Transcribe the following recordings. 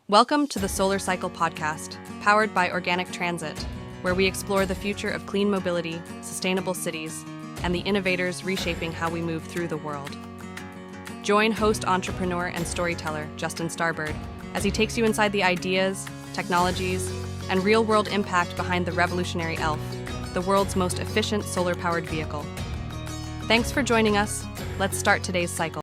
Welcome to the Solar Cycle podcast, powered by Organic Transit, where we explore the future of clean mobility, sustainable cities, and the innovators reshaping how we move through the world. Join host, entrepreneur, and storyteller Justin Starbird as he takes you inside the ideas, technologies, and real-world impact behind the revolutionary ELF, the world's most efficient solar-powered vehicle. Thanks for joining us. Let's start today's cycle.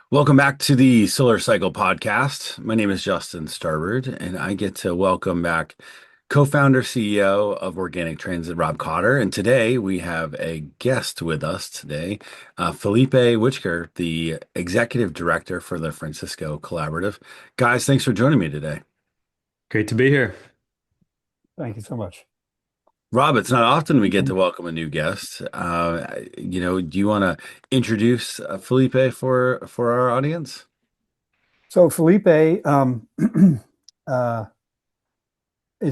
Welcome back to the Solar Cycle podcast. My name is Justin Starbird, and I get to welcome back co-founder, CEO of Organic Transit, Rob Cotter. And today we have a guest with us today, Felipe Whitaker, the executive director for the Francesco Collaborative. Guys, thanks for joining me today. Great to be here. Thank you so much. Rob, it's not often we get to welcome a new guest. Do you want to introduce Felipe for our audience? So Felipe is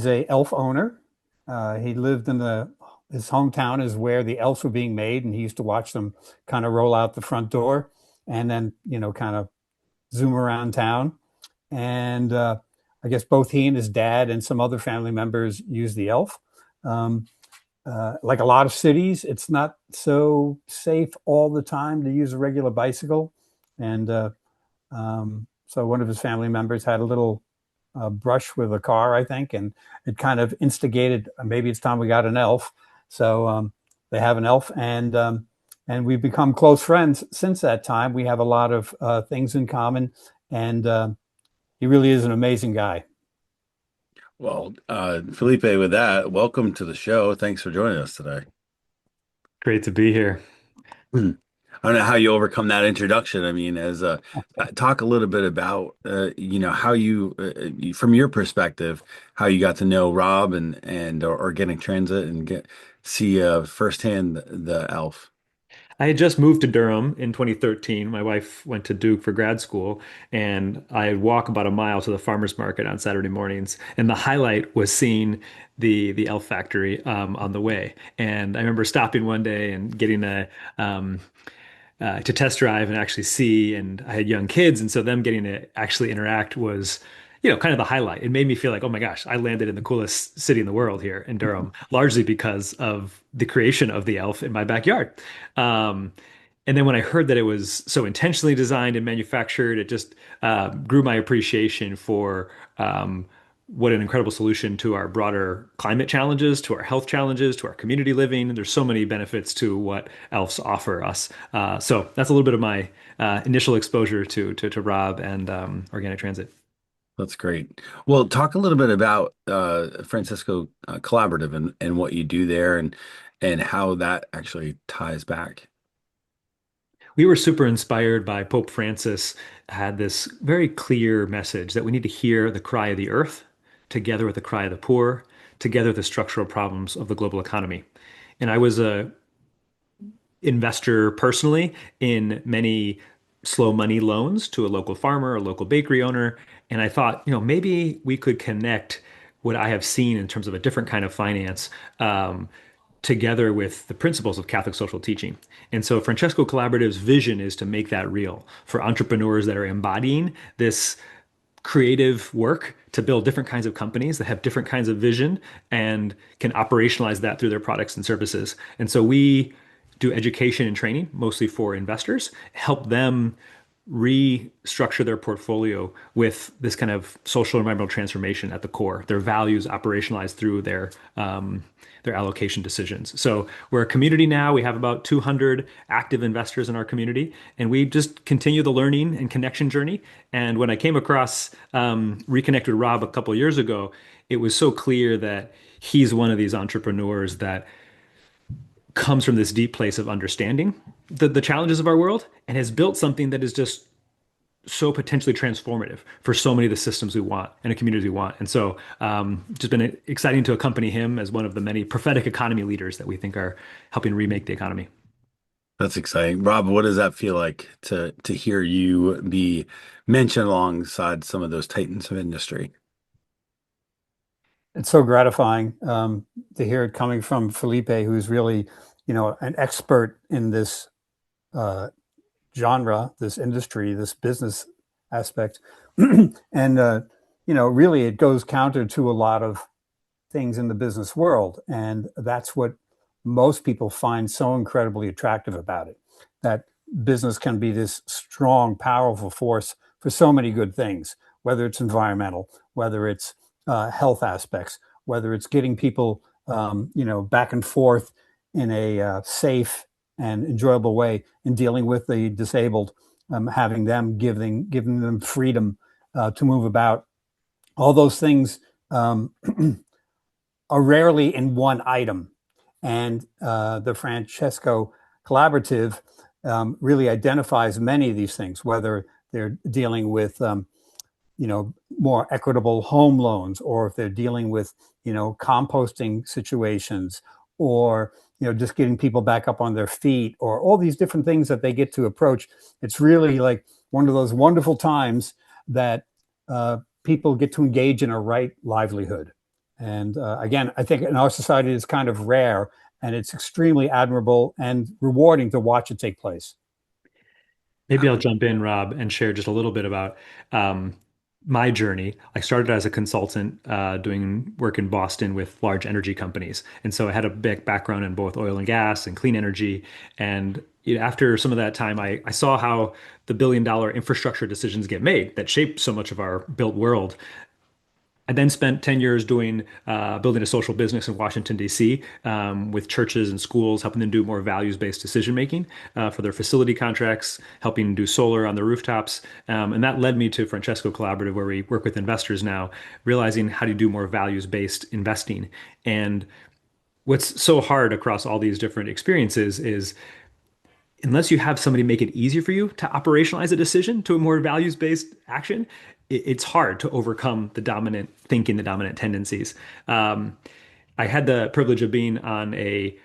a elf owner. He lived in his hometown is where the elves were being made, and he used to watch them kind of roll out the front door and then, kind of zoom around town. And I guess both he and his dad and some other family members use the elf. Like a lot of cities, it's not so safe all the time to use a regular bicycle. And so one of his family members had a little brush with a car, I think, and it kind of instigated, maybe it's time we got an elf. So they have an elf, and we've become close friends since that time. We have a lot of things in common, and he really is an amazing guy. Well, Felipe, with that, welcome to the show. Thanks for joining us today. Great to be here. I don't know how you overcome that introduction. I mean, talk a little bit about, how you, from your perspective, how you got to know Rob and Organic Transit and see firsthand the ELF. I had just moved to Durham in 2013. My wife went to Duke for grad school, and I'd walk about a mile to the farmers market on Saturday mornings. And the highlight was seeing the elf factory on the way. And I remember stopping one day and getting to test drive and actually see. And I had young kids, and so them getting to actually interact was, kind of the highlight. It made me feel like, oh my gosh, I landed in the coolest city in the world here in Durham, largely because of the creation of the elf in my backyard. And then when I heard that it was so intentionally designed and manufactured, it just grew my appreciation for what an incredible solution to our broader climate challenges, to our health challenges, to our community living. There's so many benefits to what elves offer us. So that's a little bit of my initial exposure to Rob and Organic Transit. That's great. Well, talk a little bit about Francesco Collaborative and what you do there and how that actually ties back. We were super inspired by Pope Francis had this very clear message that we need to hear the cry of the earth together with the cry of the poor, together with the structural problems of the global economy. And I was a investor personally in many slow money loans to a local farmer, a local bakery owner. And I thought, maybe we could connect what I have seen in terms of a different kind of finance together with the principles of Catholic social teaching. And so Francesco Collaborative's vision is to make that real for entrepreneurs that are embodying this creative work to build different kinds of companies that have different kinds of vision and can operationalize that through their products and services. And so we do education and training, mostly for investors, help them restructure their portfolio with this kind of social and environmental transformation at the core, their values operationalized through their allocation decisions. So we're a community now. We have about 200 active investors in our community, and we just continue the learning and connection journey. And when I came across reconnected Rob a couple of years ago, it was so clear that he's one of these entrepreneurs that comes from this deep place of understanding the challenges of our world and has built something that is just so potentially transformative for so many of the systems we want and the communities we want. And so just been exciting to accompany him as one of the many prophetic economy leaders that we think are helping remake the economy. That's exciting. Rob, what does that feel like to hear you be mentioned alongside some of those titans of industry? It's so gratifying to hear it coming from Felipe, who's really, an expert in this genre, this industry, this business aspect. And, really it goes counter to a lot of things in the business world. And that's what most people find so incredibly attractive about it, that business can be this strong, powerful force for so many good things, whether it's environmental, whether it's health aspects, whether it's getting people, back and forth in a safe and enjoyable way in dealing with the disabled, having them giving them freedom to move about. All those things are rarely in one item. And the Francesco Collaborative really identifies many of these things, whether they're dealing with, more equitable home loans, or if they're dealing with, composting situations, or, just getting people back up on their feet, or all these different things that they get to approach. It's really like one of those wonderful times that people get to engage in a right livelihood. And again, I think in our society it's kind of rare, and it's extremely admirable and rewarding to watch it take place. Maybe I'll jump in, Rob, and share just a little bit about um, my journey. I started as a consultant doing work in Boston with large energy companies. And so I had a big background in both oil and gas and clean energy. And after some of that time, I saw how the billion-dollar infrastructure decisions get made that shape so much of our built world. I then spent 10 years doing building a social business in Washington, D.C., with churches and schools, helping them do more values-based decision making for their facility contracts, helping do solar on the rooftops. And that led me to Francesco Collaborative, where we work with investors now, realizing how to do more values-based investing. And what's so hard across all these different experiences is unless you have somebody make it easier for you to operationalize a decision to a more values-based action, it's hard to overcome the dominant thinking, the dominant tendencies. Um, I had the privilege of being on a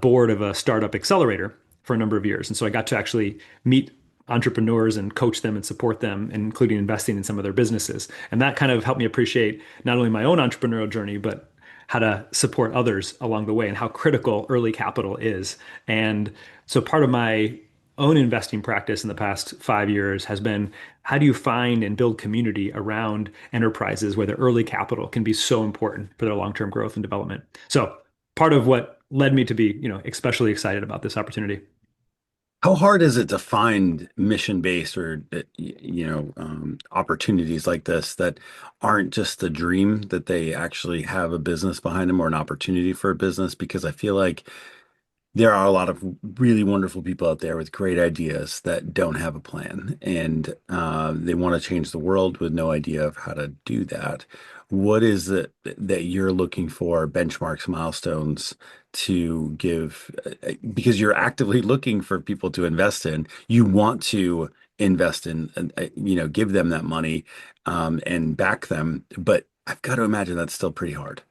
board of a startup accelerator for a number of years, and so I got to actually meet entrepreneurs and coach them and support them, including investing in some of their businesses. And that kind of helped me appreciate not only my own entrepreneurial journey, but how to support others along the way and how critical early capital is. And so part of my own investing practice in the past 5 years has been how do you find and build community around enterprises where the early capital can be so important for their long-term growth and development. So part of what led me to be, especially excited about this opportunity. How hard is it to find mission-based or opportunities like this that aren't just a dream, that they actually have a business behind them or an opportunity for a business? Because I feel like there are a lot of really wonderful people out there with great ideas that don't have a plan, and they want to change the world with no idea of how to do that. What is it that you're looking for, benchmarks, milestones to give? Because you're actively looking for people to invest in. You want to invest in, give them that money and back them. But I've got to imagine that's still pretty hard.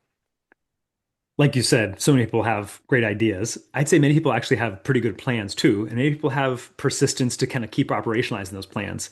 Like you said, so many people have great ideas. I'd say many people actually have pretty good plans too, and many people have persistence to kind of keep operationalizing those plans.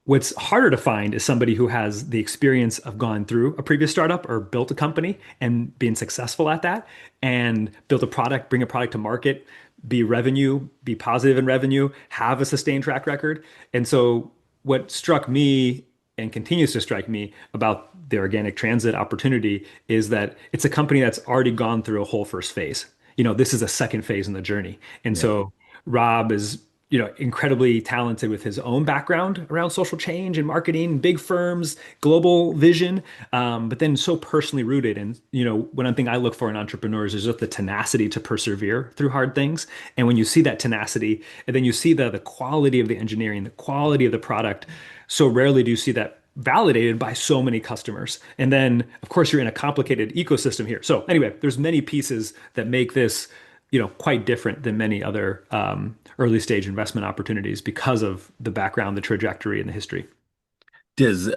What's harder to find is somebody who has the experience of gone through a previous startup or built a company and being successful at that and built a product, bring a product to market, be revenue, be positive in revenue, have a sustained track record. And so what struck me and continues to strike me about the organic transit opportunity is that it's a company that's already gone through a whole first phase. This is a second phase in the journey. And Yeah. so Rob is incredibly talented with his own background around social change and marketing, big firms, global vision, but then so personally rooted. And, one thing I look for in entrepreneurs is just the tenacity to persevere through hard things. And when you see that tenacity, and then you see the quality of the engineering, the quality of the product, so rarely do you see that validated by so many customers. And then, of course, you're in a complicated ecosystem here. So anyway, there's many pieces that make this quite different than many other early stage investment opportunities because of the background, the trajectory, and the history. Does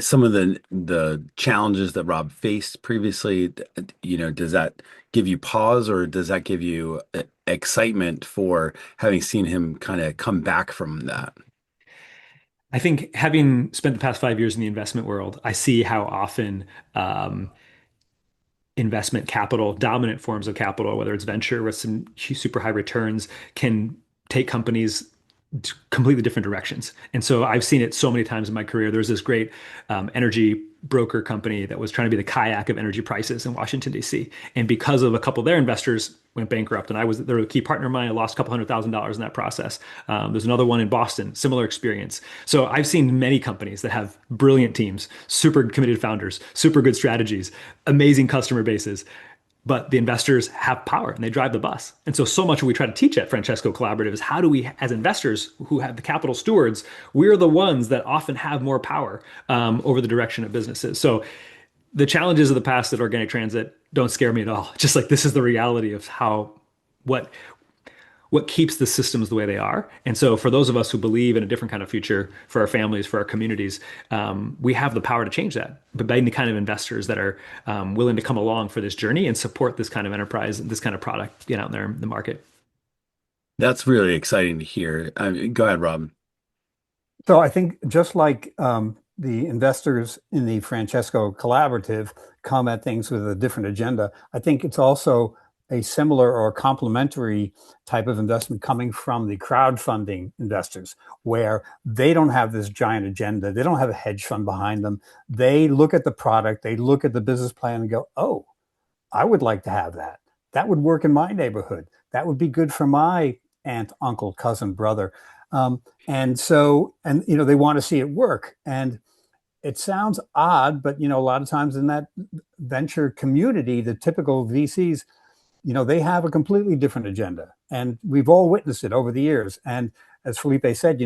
some of the challenges that Rob faced previously, does that give you pause, or does that give you excitement for having seen him kind of come back from that? I think having spent the past 5 years in the investment world, I see how often investment capital, dominant forms of capital, whether it's venture with some super high returns, can take companies completely different directions. And so I've seen it so many times in my career. There's this great energy broker company that was trying to be the kayak of energy prices in Washington, D.C. And because of a couple of their investors went bankrupt, and they were a key partner of mine. I lost a couple $100,000 in that process. There's another one in Boston, similar experience. So I've seen many companies that have brilliant teams, super committed founders, super good strategies, amazing customer bases, but the investors have power and they drive the bus. And so much what we try to teach at Francesco Collaborative is how do we, as investors who have the capital stewards, we're the ones that often have more power over the direction of businesses. So the challenges of the past at Organic Transit don't scare me at all. Just like this is the reality of what what keeps the systems the way they are. And so for those of us who believe in a different kind of future for our families, for our communities, we have the power to change that. But being the kind of investors that are willing to come along for this journey and support this kind of enterprise, this kind of product, out there in the market. That's really exciting to hear. Go ahead, Rob. So I think just like the investors in the Francesco Collaborative come at things with a different agenda, I think it's also a similar or complementary type of investment coming from the crowdfunding investors, where they don't have this giant agenda. They don't have a hedge fund behind them. They look at the product, they look at the business plan and go, oh, I would like to have that. That would work in my neighborhood. That would be good for my aunt, uncle, cousin, brother. And they want to see it work. And it sounds odd, but a lot of times in that venture community, the typical VCs, they have a completely different agenda. And we've all witnessed it over the years. And as Felipe said,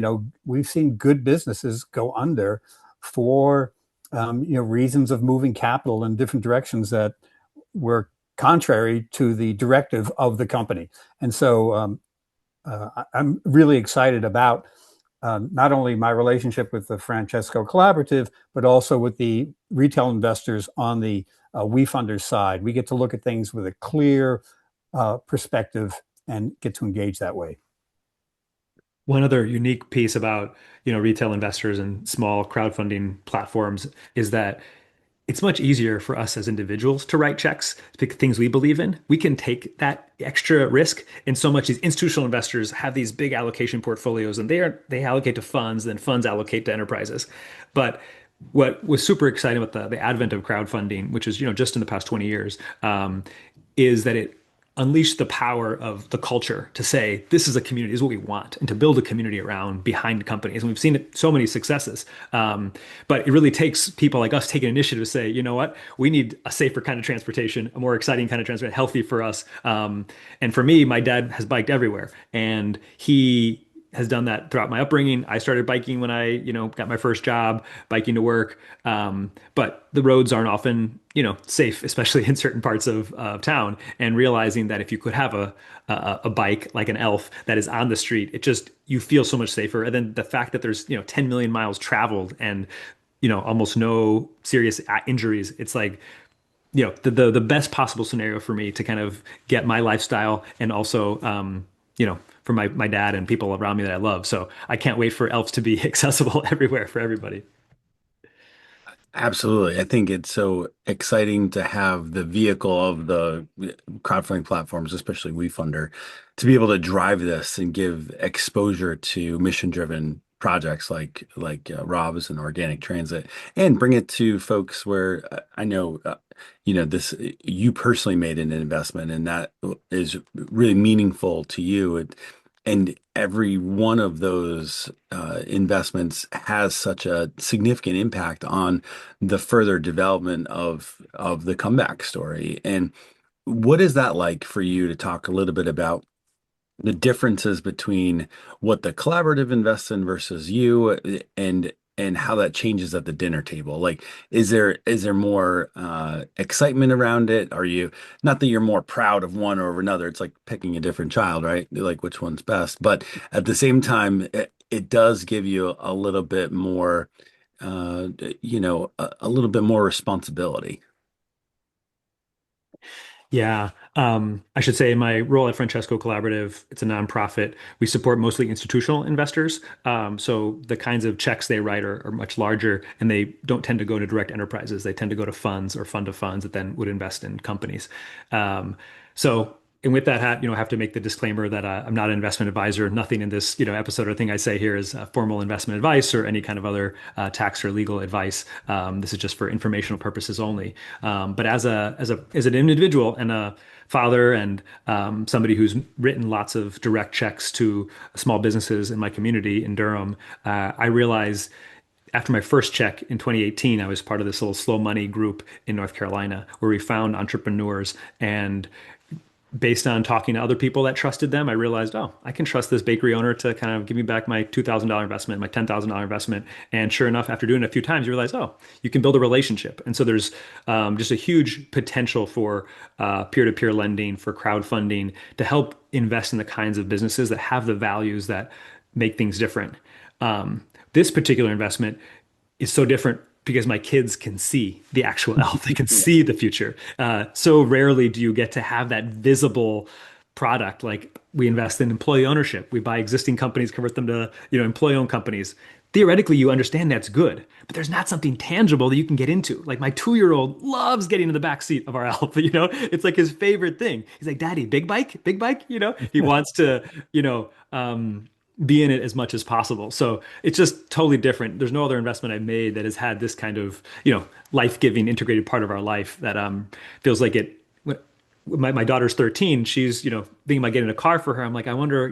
we've seen good businesses go under for reasons of moving capital in different directions that were contrary to the directive of the company. And so I'm really excited about not only my relationship with the Francesco Collaborative, but also with the retail investors on the WeFunders side. We get to look at things with a clear perspective and get to engage that way. One other unique piece about retail investors and small crowdfunding platforms is that it's much easier for us as individuals to write checks to pick things we believe in. We can take that extra risk. And so much these institutional investors have these big allocation portfolios and they allocate to funds, then funds allocate to enterprises. But what was super exciting with the advent of crowdfunding, which is just in the past 20 years, is that it unleashed the power of the culture to say, this is a community, this is what we want, and to build a community around behind companies. And we've seen it, so many successes. But it really takes people like us taking initiative to say, you know what, we need a safer kind of transportation, a more exciting kind of transportation, healthy for us. And for me, my dad has biked everywhere. And he has done that throughout my upbringing. I started biking when I, got my first job, biking to work. But the roads aren't often, safe, especially in certain parts of town. And realizing that if you could have a bike like an elf that is on the street, you feel so much safer. And then the fact that there's 10 million miles traveled and almost no serious injuries, it's like the best possible scenario for me to kind of get my lifestyle and also for my dad and people around me that I love. So I can't wait for elves to be accessible everywhere for everybody. Absolutely. I think it's so exciting to have the vehicle of the crowdfunding platforms, especially WeFunder, to be able to drive this and give exposure to mission-driven projects like Rob's and Organic Transit, and bring it to folks where I know, this you personally made an investment, and that is really meaningful to you. And every one of those investments has such a significant impact on the further development of the comeback story. And what is that like for you to talk a little bit about the differences between what the collaborative invests in versus you, and how that changes at the dinner table? Like, is there more excitement around it? Are you, not that you're more proud of one over another? It's like picking a different child, right? Like which one's best. But at the same time, it does give you a little bit more, a little bit more responsibility. Yeah. I should say in my role at Francesco Collaborative, it's a nonprofit. We support mostly institutional investors. So the kinds of checks they write are much larger, and they don't tend to go to direct enterprises. They tend to go to funds or fund of funds that then would invest in companies. So And with that hat, I have to make the disclaimer that I'm not an investment advisor. Nothing in this, episode or thing I say here is formal investment advice or any kind of other tax or legal advice. This is just for informational purposes only. But as an individual and a father and somebody who's written lots of direct checks to small businesses in my community in Durham, I realized after my first check in 2018, I was part of this little slow money group in North Carolina where we found entrepreneurs. And based on talking to other people that trusted them, I realized, oh, I can trust this bakery owner to kind of give me back my $2,000 investment, my $10,000 investment. And sure enough, after doing it a few times, you realize, oh, you can build a relationship. And so there's just a huge potential for peer-to-peer lending, for crowdfunding to help invest in the kinds of businesses that have the values that make things different. This particular investment is so different because my kids can see the actual elf. They can see the future. So rarely do you get to have that visible product. Like we invest in employee ownership. We buy existing companies, convert them to, employee-owned companies. Theoretically, you understand that's good, but there's not something tangible that you can get into. Like my 2-year-old loves getting in the back seat of our elf. It's like his favorite thing. He's like, Daddy, big bike, big bike. He wants to, be in it as much as possible. So it's just totally different. There's no other investment I've made that has had this kind of, life-giving integrated part of our life that feels like it. My daughter's 13. She's, thinking about getting a car for her. I'm like, I wonder,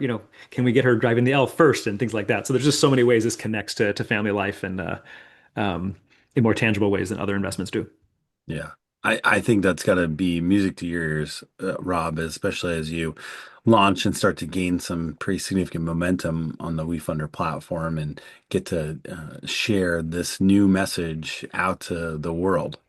can we get her driving the Elf first and things like that. So there's just so many ways this connects to family life and in more tangible ways than other investments do. Yeah. I think that's got to be music to your ears, Rob, especially as you launch and start to gain some pretty significant momentum on the WeFunder platform and get to share this new message out to the world.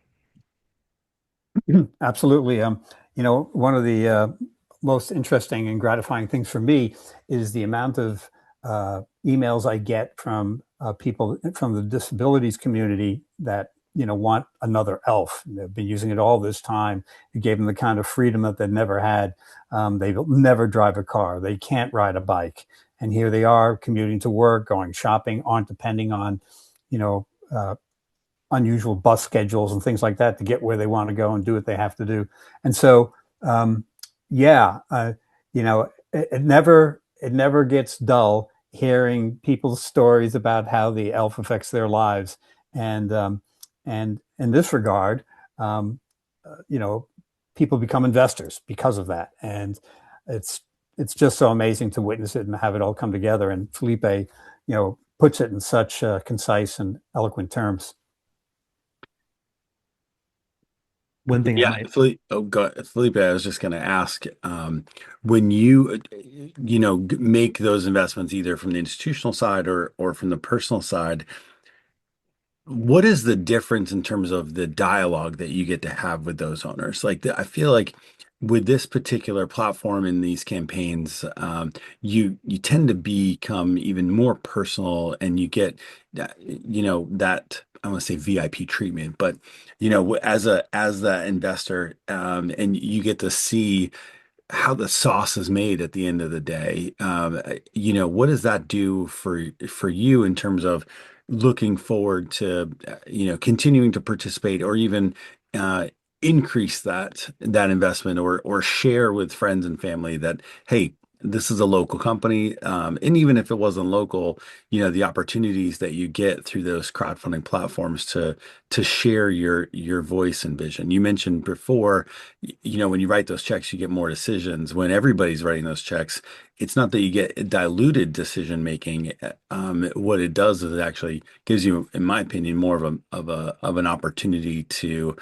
Absolutely. One of the most interesting and gratifying things for me is the amount of emails I get from people from the disabilities community that want another elf. They've been using it all this time. It gave them the kind of freedom that they've never had. They will never drive a car. They can't ride a bike. And here they are commuting to work, going shopping, aren't depending on, unusual bus schedules and things like that to get where they want to go and do what they have to do. And so, it never gets dull hearing people's stories about how the elf affects their lives. And in this regard, people become investors because of that. And it's just so amazing to witness it and have it all come together. And Felipe, puts it in such concise and eloquent terms. One thing Yeah, Felipe, Felipe, I was just going to ask, when you, make those investments either from the institutional side or from the personal side, what is the difference in terms of the dialogue that you get to have with those owners? Like, I feel like with this particular platform in these campaigns, you tend to become even more personal, and you get, that I want to say VIP treatment, but as the investor, and you get to see how the sauce is made at the end of the day. What does that do for you in terms of looking forward to, continuing to participate or even increase that investment or share with friends and family that, hey, this is a local company. And even if it wasn't local, the opportunities that you get through those crowdfunding platforms to share your voice and vision. You mentioned before, when you write those checks, you get more decisions. When everybody's writing those checks, it's not that you get diluted decision making. What it does is it actually gives you, in my opinion, more of an opportunity to,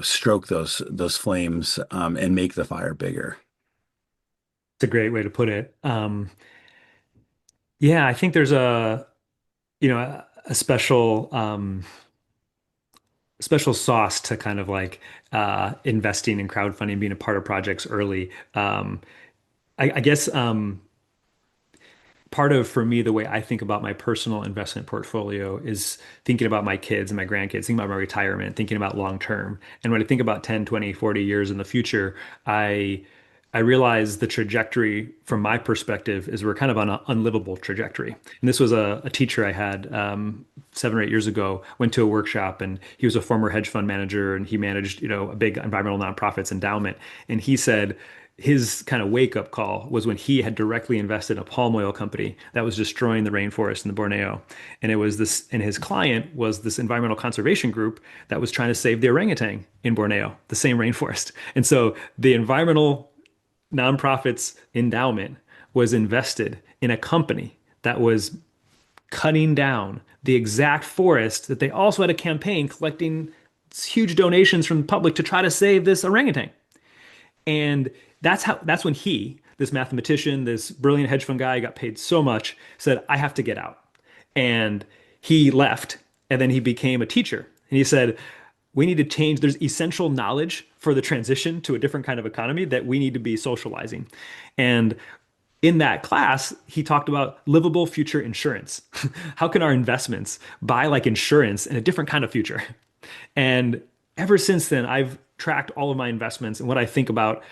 stroke those flames and make the fire bigger. It's a great way to put it. Yeah, I think there's a special sauce to kind of like investing in crowdfunding, being a part of projects early. I guess part of, for me, the way I think about my personal investment portfolio is thinking about my kids and my grandkids, thinking about my retirement, thinking about long term. And when I think about 10, 20, 40 years in the future, I realize the trajectory from my perspective is we're kind of on an unlivable trajectory. And this was a teacher I had 7 or 8 years ago, went to a workshop, and he was a former hedge fund manager, and he managed, a big environmental nonprofits endowment. And he said, his kind of wake up call was when he had directly invested in a palm oil company that was destroying the rainforest in the Borneo. And it was this, and his client was this environmental conservation group that was trying to save the orangutan in Borneo, the same rainforest. And so the environmental nonprofit's endowment was invested in a company that was cutting down the exact forest that they also had a campaign collecting huge donations from the public to try to save this orangutan. And that's when this mathematician, this brilliant hedge fund guy, got paid so much, said, I have to get out. And he left, and then he became a teacher. And he said, we need to change. There's essential knowledge for the transition to a different kind of economy that we need to be socializing. And in that class, he talked about livable future insurance. How can our investments buy like insurance in a different kind of future? And ever since then, I've tracked all of my investments and what I think about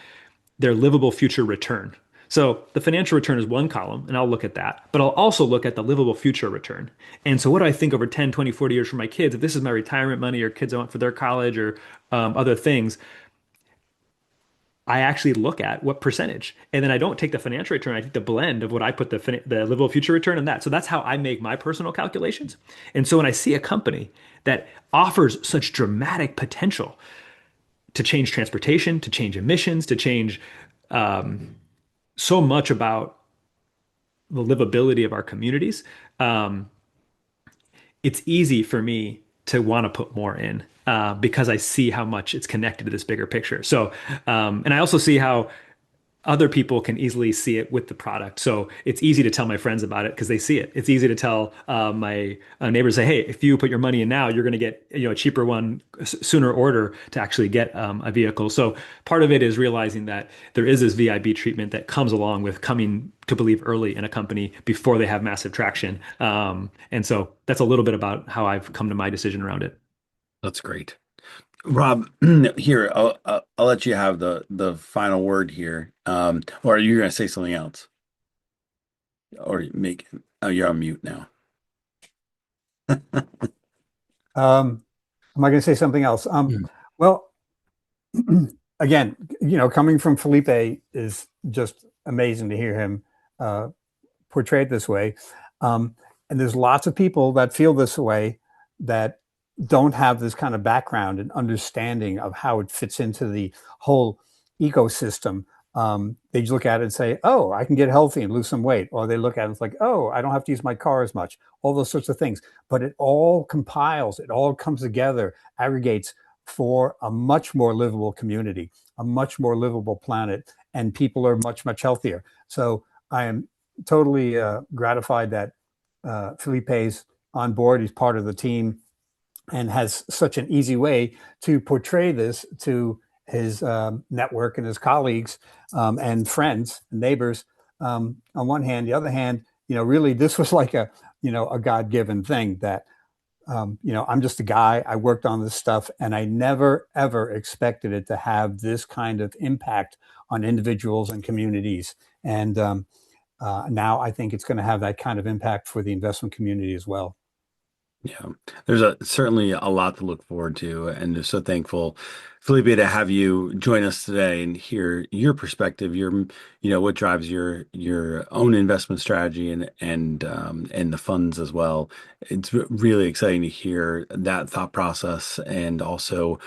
their livable future return. So the financial return is one column, and I'll look at that, but I'll also look at the livable future return. And so what do I think over 10, 20, 40 years for my kids? If this is my retirement money or kids I want for their college or other things, I actually look at what percentage. And then I don't take the financial return, I take the blend of what I put the livable future return on that. So that's how I make my personal calculations. And so when I see a company that offers such dramatic potential to change transportation, to change emissions, to change so much about the livability of our communities, it's easy for me to want to put more in because I see how much it's connected to this bigger picture. So, and I also see how other people can easily see it with the product. So it's easy to tell my friends about it because they see it. It's easy to tell my neighbors, say, hey, if you put your money in now, you're going to get a cheaper one sooner order to actually get a vehicle. So part of it is realizing that there is this VIB treatment that comes along with coming to believe early in a company before they have massive traction. And so that's a little bit about how I've come to my decision around it. That's great. Rob, here, I'll let you have the final word here. Or are you going to say something else? Or oh, you're on mute now. Am I going to say something else? Well, again, coming from Felipe is just amazing to hear him portrayed this way. And there's lots of people that feel this way that don't have this kind of background and understanding of how it fits into the whole ecosystem. They just look at it and say, oh, I can get healthy and lose some weight. Or they look at it and it's like, oh, I don't have to use my car as much. All those sorts of things. But it all compiles, it all comes together, aggregates for a much more livable community, a much more livable planet, and people are much, much healthier. So I am totally gratified that Felipe's on board. He's part of the team and has such an easy way to portray this to his network and his colleagues and friends and neighbors on one hand. The other hand, really this was like a God-given thing that, I'm just a guy. I worked on this stuff and I never, ever expected it to have this kind of impact on individuals and communities. And now I think it's going to have that kind of impact for the investment community as well. Yeah, there's certainly a lot to look forward to, and just so thankful, Felipe, to have you join us today and hear your perspective, what drives your own investment strategy and the funds as well. It's really exciting to hear that thought process, and also,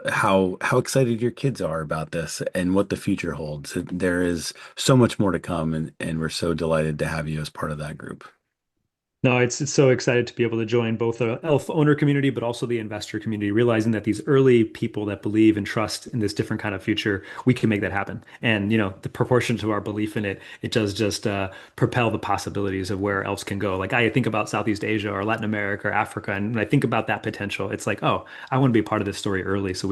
how excited your kids are about this and what the future holds. There is so much more to come, and we're so delighted to have you as part of that group. No, it's so excited to be able to join both the elf owner community, but also the investor community, realizing that these early people that believe and trust in this different kind of future, we can make that happen. And, the proportion to our belief in it, it does just propel the possibilities of where elves can go. Like I think about Southeast Asia or Latin America or Africa, and when I think about that potential, it's like, oh, I want to be a part of this story early so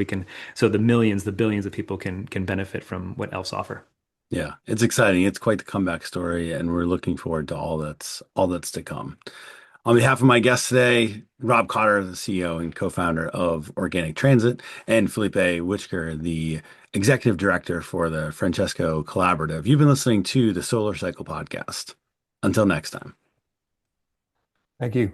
the millions, the billions of people can benefit from what elves offer. Yeah, it's exciting. It's quite the comeback story, and we're looking forward to all that's to come. On behalf of my guest today, Rob Cotter, the CEO and co-founder of Organic Transit, and Felipe Whitaker, the executive director for the Francesco Collaborative, you've been listening to the Solar Cycle Podcast. Until next time. Thank you.